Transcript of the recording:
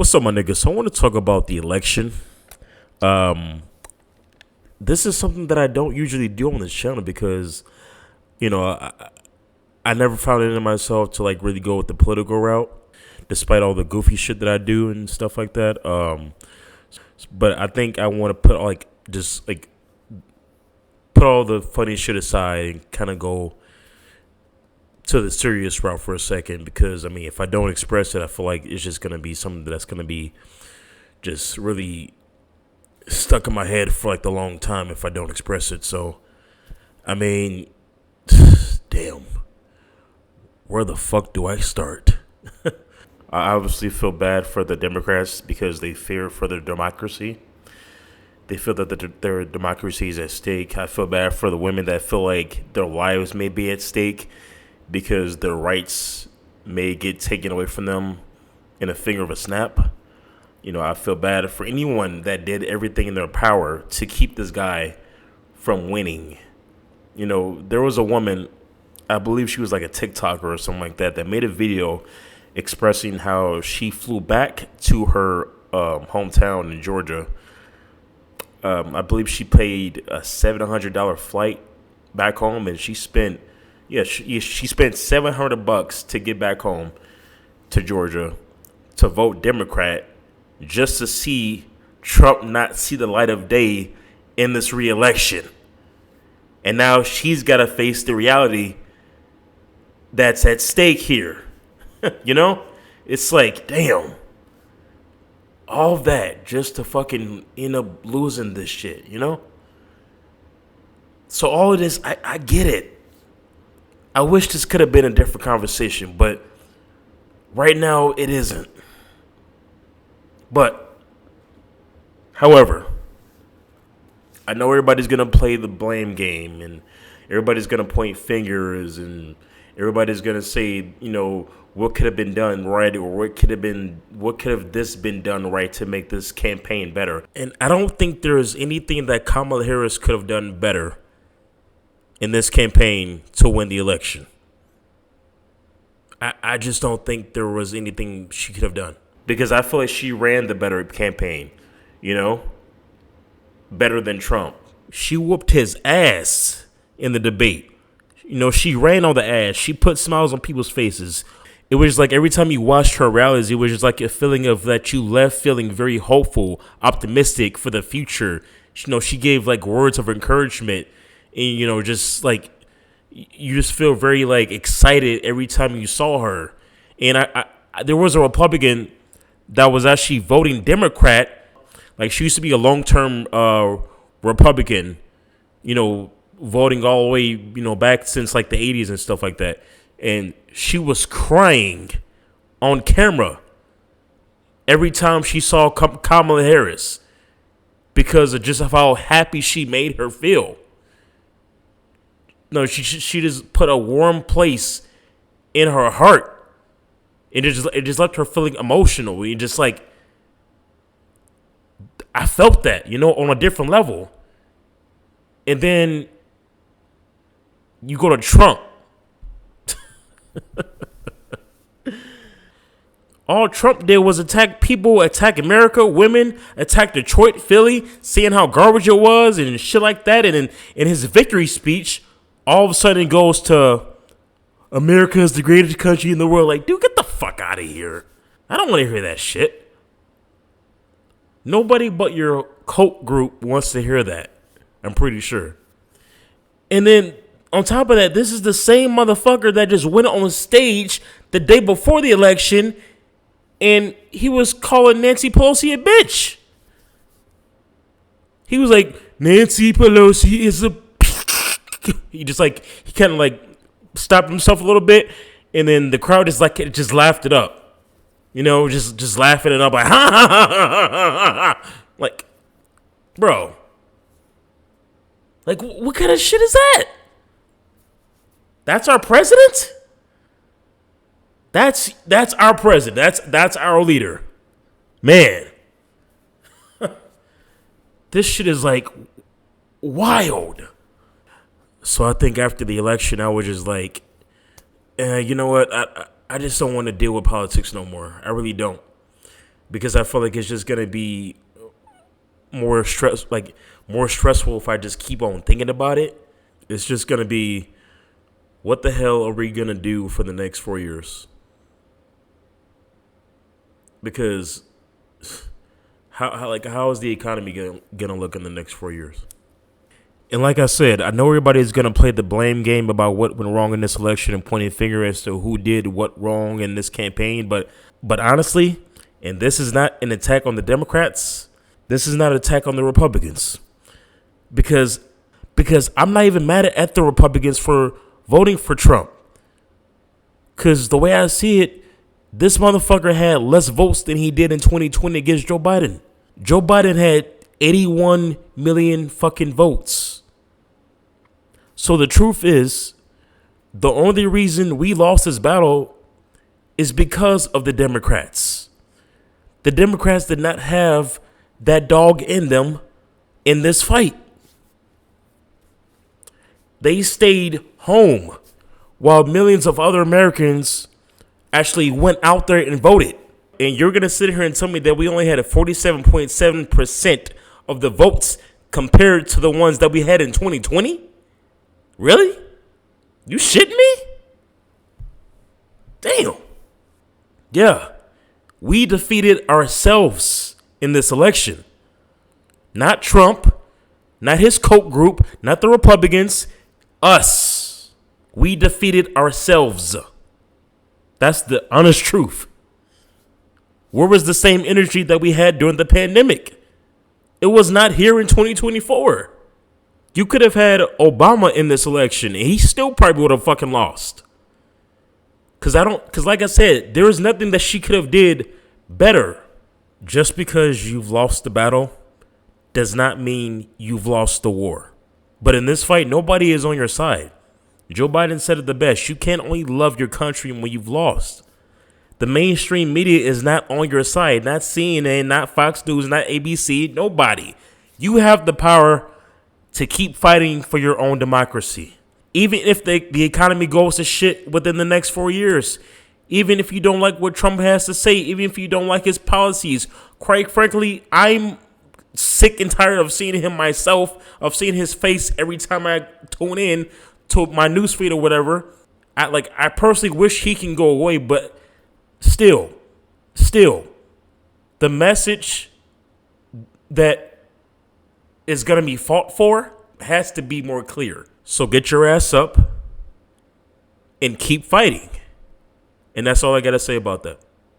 What's up, my niggas? So I want to talk about the election. Um, this is something that I don't usually do on this channel because, you know, I never found it in myself to like really go with the political route, despite all the goofy shit that I do and stuff like that. But I think I want to put put all the funny shit aside and kind of go to the serious route for a second because I mean, if I don't express it, I feel like it's just gonna be something that's gonna be just really stuck in my head for like the long time if I don't express it. So, I mean, damn, where the fuck do I start? I obviously feel bad for the Democrats because they fear for their democracy. They feel that their democracy is at stake. I feel bad for the women that feel like their lives may be at stake because their rights may get taken away from them in a finger of a snap. You know, I feel bad for anyone that did everything in their power to keep this guy from winning. You know, there was a woman, I believe she was like a TikToker or something like that made a video expressing how she flew back to her hometown in Georgia. I believe she paid a $700 flight back home, and she spent she spent $700 to get back home to Georgia to vote Democrat just to see Trump not see the light of day in this re-election. And now she's got to face the reality that's at stake here. You know? It's like, damn. All of that just to fucking end up losing this shit, you know? So all of this, I get it. I wish this could have been a different conversation, but right now it isn't. But, however, I know everybody's going to play the blame game and everybody's going to point fingers and everybody's going to say, you know, what could have been done right or what could have this been done right to make this campaign better. And I don't think there's anything that Kamala Harris could have done better in this campaign to win the election. I just don't think there was anything she could have done because I feel like she ran the better campaign, you know, better than Trump. She whooped his ass in the debate. You know, she ran on the ass. She put smiles on people's faces. It was like every time you watched her rallies, it was just like a feeling of that you left feeling very hopeful, optimistic for the future. You know, she gave like words of encouragement and, you know, just like you just feel very like excited every time you saw her. And I there was a Republican that was actually voting Democrat. Like she used to be a long-term Republican, you know, voting all the way, you know, back since like the 80s and stuff like that. And she was crying on camera every time she saw Kamala Harris because of just how happy she made her feel. No, she just put a warm place in her heart. It just left her feeling emotional. And just like, I felt that, you know, on a different level. And then you go to Trump. All Trump did was attack people, attack America, women, attack Detroit, Philly, saying how garbage it was and shit like that. And in his victory speech, all of a sudden it goes to America is the greatest country in the world. Like, dude, get the fuck out of here. I don't want to hear that shit. Nobody but your cult group wants to hear that. I'm pretty sure. And then on top of that, this is the same motherfucker that just went on stage the day before the election and he was calling Nancy Pelosi a bitch. He was like, Nancy Pelosi is a... He kind of like stopped himself a little bit and then the crowd just laughed it up. You know, just laughing it up like, ha ha ha ha ha ha. Like, bro. Like, what kind of shit is that? That's our president? That's our president. That's our leader. Man. This shit is like wild. So I think after the election, I was just like, you know what? I just don't want to deal with politics no more. I really don't. because I feel like it's just gonna be more stressful if I just keep on thinking about it. It's just gonna be, what the hell are we gonna do for the next 4 years? Because how is the economy gonna look in the next 4 years? And like I said, I know everybody's gonna play the blame game about what went wrong in this election and pointing finger as to who did what wrong in this campaign. But honestly, and this is not an attack on the Democrats. This is not an attack on the Republicans. Because I'm not even mad at the Republicans for voting for Trump. Because the way I see it, this motherfucker had less votes than he did in 2020 against Joe Biden. Joe Biden had 81 million fucking votes. So the truth is, the only reason we lost this battle is because of the Democrats. The Democrats did not have that dog in them in this fight. They stayed home while millions of other Americans actually went out there and voted. And you're going to sit here and tell me that we only had a 47.7% of the votes compared to the ones that we had in 2020? Really? You shitting me? Damn. Yeah. We defeated ourselves in this election. Not Trump, not his Koch group, not the Republicans, us. We defeated ourselves. That's the honest truth. Where was the same energy that we had during the pandemic? It was not here in 2024. You could have had Obama in this election and he still probably would have fucking lost. Cause like I said, there is nothing that she could have did better. Just because you've lost the battle does not mean you've lost the war. But in this fight, nobody is on your side. Joe Biden said it the best. You can't only love your country when you've lost. The mainstream media is not on your side. Not CNN, not Fox News, not ABC, nobody. You have the power to keep fighting for your own democracy. Even if the economy goes to shit within the next 4 years. Even if you don't like what Trump has to say. Even if you don't like his policies. Quite frankly, I'm sick and tired of seeing him myself. Of seeing his face every time I tune in to my newsfeed or whatever. I personally wish he can go away. But still, the message that is going to be fought for has to be more clear. So get your ass up and keep fighting. And that's all I got to say about that.